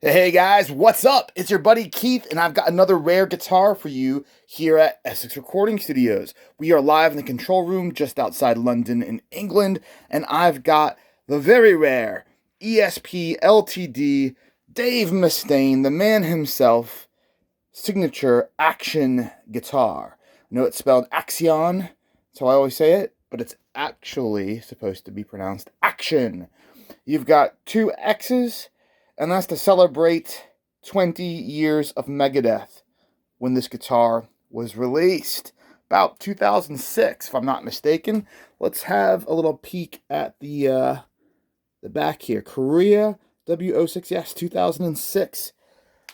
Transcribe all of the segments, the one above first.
Hey guys, what's up? It's your buddy Keith, and I've got another rare guitar for you here at Essex Recording Studios. We are live in the control room just outside London in England, and I've got the very rare ESP LTD Dave Mustaine, the man himself, signature Axxion guitar. I know it's spelled Axxion, that's how I always say it, but it's actually supposed to be pronounced Action. You've got two X's, and that's to celebrate 20 years of Megadeth when this guitar was released. About 2006, if I'm not mistaken. Let's have a little peek at the back here. Korea W06, yes, 2006.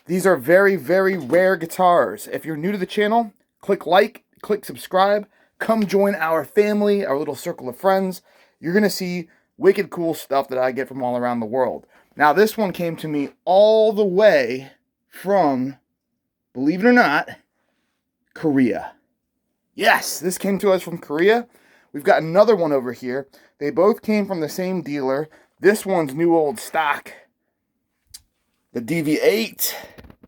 These are very, very rare guitars. If you're new to the channel, click like, click subscribe, come join our family, our little circle of friends. You're going to see wicked cool stuff that I get from all around the world. Now, this one came to me all the way from, believe it or not, Korea. Yes, this came to us from Korea. We've got another one over here. They both came from the same dealer. This one's new old stock. The DV8.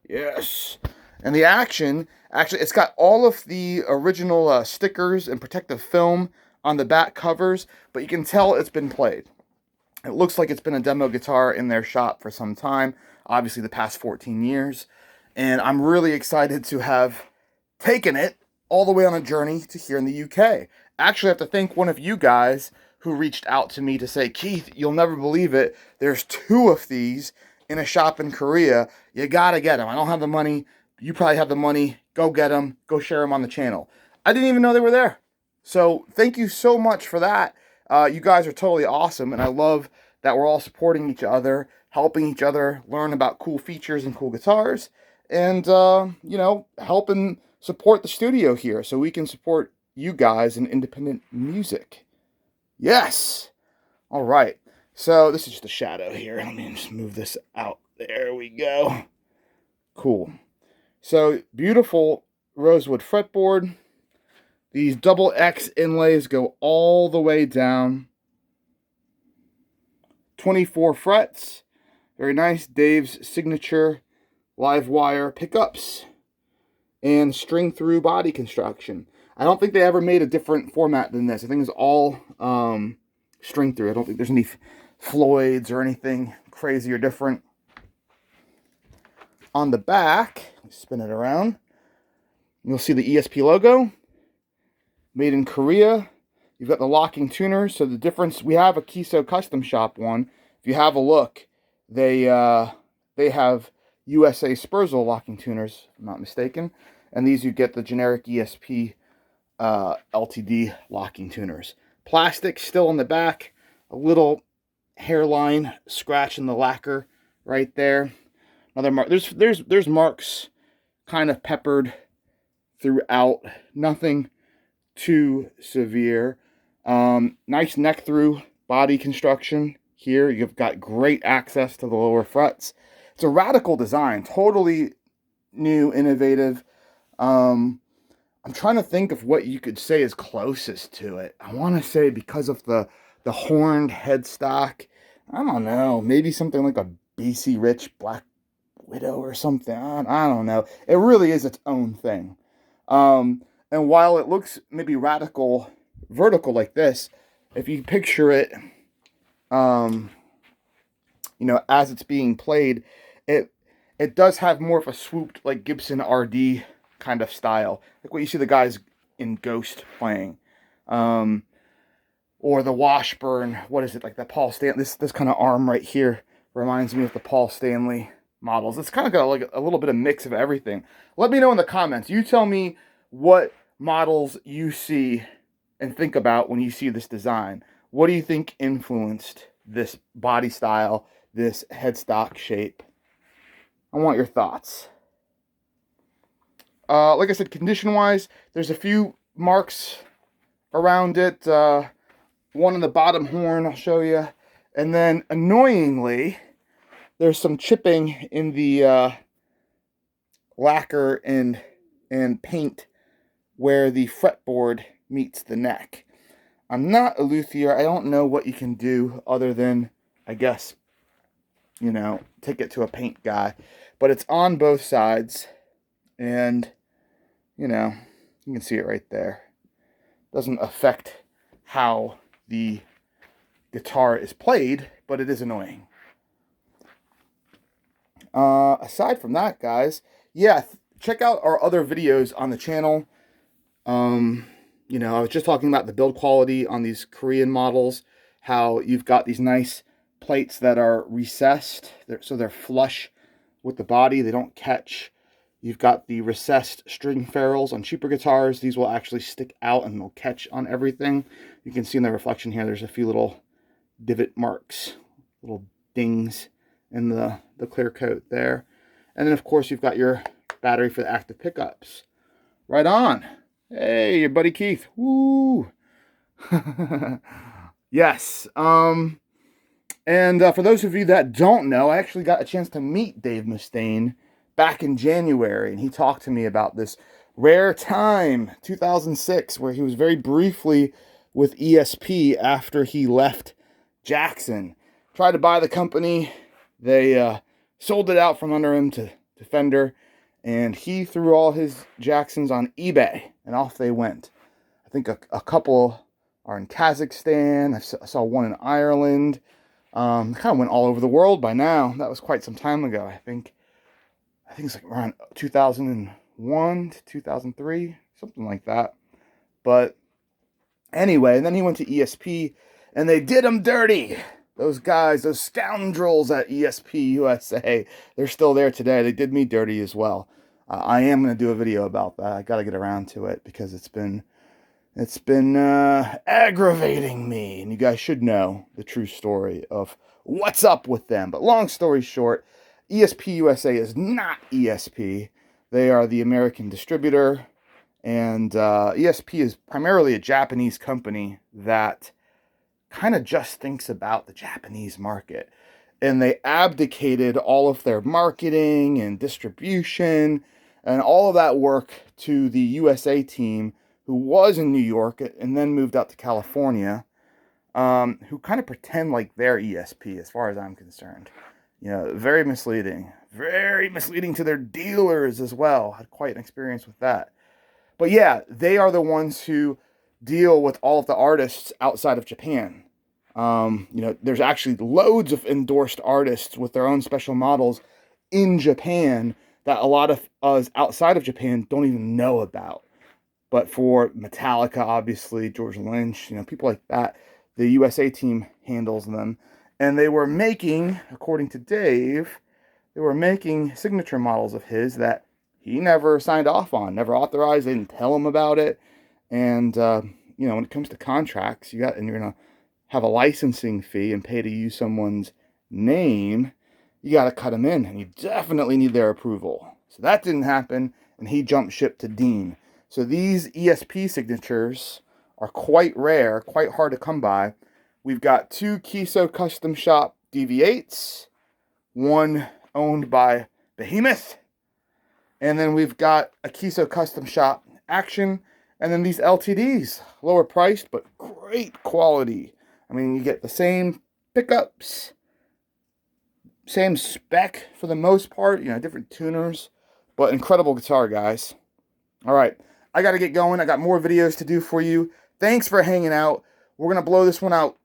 Yes. And the Axxion, actually, it's got all of the original stickers and protective film on the back covers, but you can tell it's been played. It looks like it's been a demo guitar in their shop for some time, obviously the past 14 years, and I'm really excited to have taken it all the way on a journey to here in the UK. Actually, I have to thank one of you guys who reached out to me to say, Keith, you'll never believe it, there's two of these in a shop in Korea. You gotta get them. I don't have the money. You probably have the money. Go get them. Go share them on the channel. I didn't even know they were there. So thank you so much for that. You guys are totally awesome, and I love that we're all supporting each other, helping each other learn about cool features and cool guitars, and, helping support the studio here so we can support you guys in independent music. Yes! All right. So this is just a shadow here. Let me just move this out. There we go. Cool. So beautiful rosewood fretboard. These double X inlays go all the way down. 24 frets. Very nice. Dave's signature live wire pickups and string through body construction. I don't think they ever made a different format than this. I think it's all string through. I don't think there's any Floyds or anything crazy or different. On the back, spin it around, you'll see the ESP logo. Made in Korea. You've got the locking tuners. So the difference, we have a Kiso Custom Shop one. If you have a look, they have USA Spurzal locking tuners, if I'm not mistaken. And these you get the generic ESP LTD locking tuners. Plastic still on the back. A little hairline scratch in the lacquer right there. Another mark. There's marks kind of peppered throughout. Nothing too severe. Nice neck through body construction here. You've got great access to the lower frets. It's a radical design, totally new, innovative. I'm trying to think of what you could say is closest to it. I want to say because of the horned headstock, I don't know, maybe something like a BC Rich Black Widow or something. I don't know. It really is its own thing. And while it looks maybe radical, vertical like this, if you picture it, as it's being played, it does have more of a swooped, like Gibson RD kind of style, like what you see the guys in Ghost playing, or the Washburn. What is it, like the Paul Stanley? This kind of arm right here reminds me of the Paul Stanley models. It's kind of got like a little bit of mix of everything. Let me know in the comments. You tell me what models you see and think about when you see this design. What do you think influenced this body style, this headstock shape? I want your thoughts. Like I said, condition-wise, there's a few marks around it. One in the bottom horn, I'll show you. And then, annoyingly, there's some chipping in the lacquer and paint where the fretboard meets the neck. I'm not a luthier. I don't know what you can do other than, I guess, you know, take it to a paint guy. But it's on both sides, and, you know, you can see it right there. Doesn't affect how the guitar is played, but it is annoying. Aside from that, guys, yeah, check out our other videos on the channel. You know, I was just talking about the build quality on these Korean models, how you've got these nice plates that are recessed, so they're flush with the body, they don't catch. You've got the recessed string ferrules on cheaper guitars. These will actually stick out and they'll catch on everything. You can see in the reflection here, there's a few little divot marks, little dings in the clear coat there. And then, of course, you've got your battery for the active pickups. Right on. Hey, your buddy Keith. Woo! Yes. And for those of you that don't know, I actually got a chance to meet Dave Mustaine back in January, and he talked to me about this rare time, 2006, where he was very briefly with ESP after he left Jackson. Tried to buy the company. They sold it out from under him to Fender, and he threw all his Jacksons on eBay, and off they went. I think a couple are in Kazakhstan. I saw one in Ireland. Kind of went all over the world by now. That was quite some time ago. I think it's like around 2001 to 2003, something like that. But anyway, and then he went to ESP, and they did him dirty. Those guys, those scoundrels at ESP USA, they're still there today. They did me dirty as well. I am going to do a video about that. I got to get around to it because it's been aggravating me, and you guys should know the true story of what's up with them. But long story short, ESP USA is not ESP. They are the American distributor, and ESP is primarily a Japanese company that kind of just thinks about the Japanese market. And they abdicated all of their marketing and distribution and all of that work to the USA team, who was in New York and then moved out to California, who kind of pretend like they're ESP as far as I'm concerned. You know, very misleading to their dealers as well. Had quite an experience with that. But yeah, they are the ones who deal with all of the artists outside of Japan. You know, there's actually loads of endorsed artists with their own special models in Japan that a lot of us outside of Japan don't even know about. But for Metallica, obviously, George Lynch, you know, people like that, the USA team handles them. And they were making, according to Dave, they were making signature models of his that he never signed off on, never authorized. They didn't tell him about it. And, you know, when it comes to contracts, you're going to have a licensing fee and pay to use someone's name. You got to cut them in, and you definitely need their approval. So that didn't happen, and he jumped ship to Dean. So these ESP signatures are quite rare, quite hard to come by. We've got 2 Kiso Custom Shop DV8s, one owned by Behemoth, and then we've got a Kiso Custom Shop Axxion, and then these LTDs, lower priced, but great quality. I mean, you get the same pickups, same spec for the most part, you know, different tuners, but incredible guitar, guys. All right, I got to get going. I got more videos to do for you. Thanks for hanging out. We're going to blow this one out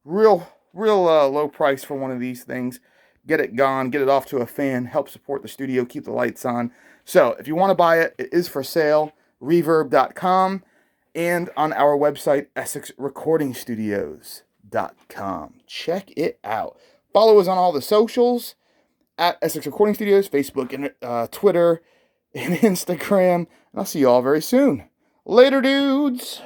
real low price for one of these things. Get it gone, get it off to a fan, help support the studio, keep the lights on. So if you want to buy it, it is for sale, reverb.com, and on our website, EssexRecordingStudios.com. Check it out. Follow us on all the socials, at Essex Recording Studios, Facebook and Twitter and Instagram. And I'll see you all very soon. Later, dudes.